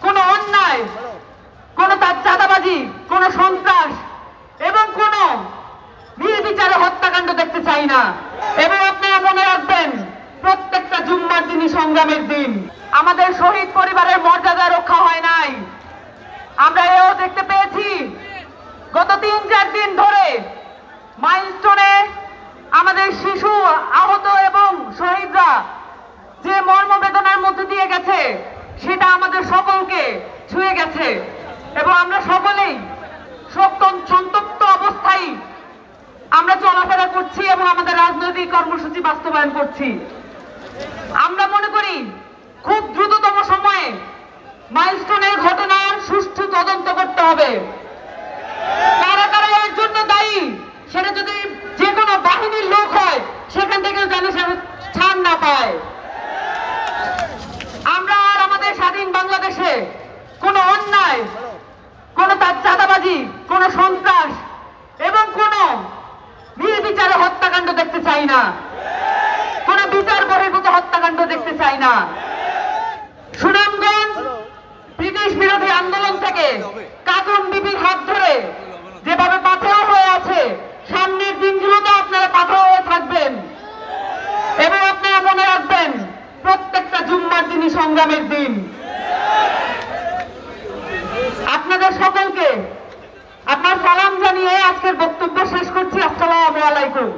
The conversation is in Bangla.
কোনো অন্যায়, কোনো চাঁদাবাজি, কোনো সন্ত্রাস এবং কোনো নির্বিচারে হত্যাকাণ্ড দেখতে চাই না। এবং আপনারা মনে রাখবেন, প্রত্যেকটা জুম্মার দিনই সংগ্রামের দিন। আমাদের শহীদ পরিবারের মর্যাদা রক্ষা হয় নাই। আমরা এও দেখতে পেয়েছি গত ৩-৪ দিন ধরে মাইলস্টোনে আমাদের শিশু আহত এবং শহীদরা যে মর্মবেদনার মধ্যে দিয়ে গেছে সেটা আমাদের সকলকে ছুঁয়ে গেছে এবং আমরা সকলেই সন্তপ্ত অবস্থায় আমরা চলাফেরা করছি এবং আমাদের রাজনৈতিক কর্মসূচি বাস্তবায়ন করছি। আমরা মনে করি খুব দ্রুততম সময়ে মাইলস্টোনের ঘটনার সুষ্ঠু তদন্ত করতে হবে। কারা কারা এর জন্য দায়ী, সেটা যদি যে কোনো বাহিনীর লোক হয় সেখান থেকে যেন ছাড় না পায়। আমরা আর আমাদের স্বাধীন বাংলাদেশে কোনো অন্যায়, কোনো চাঁদাবাজি, কোনো সন্ত্রাস এবং কোনো নির্বিচারে হত্যাকাণ্ড দেখতে চাই না, কোনো বিচার বহির্ভূত হত্যাকাণ্ড দেখতে চাই না। সুনামগঞ্জ ব্রিটিশ বিরোধী আন্দোলন থেকে কাতুন বিপির হাত ধরে যেভাবে পাথর হয়ে আছে, সামনের দিনগুলোতে আপনারা পাথর হয়ে থাকবেন এবং আপনারা মনে রাখবেন, প্রত্যেকটা জুম্মার দিনই সংগ্রামের দিন। আপনাদের সকলকে আপনার সালাম জানিয়ে আজকের বক্তব্য শেষ করছি। আসসালামু আলাইকুম।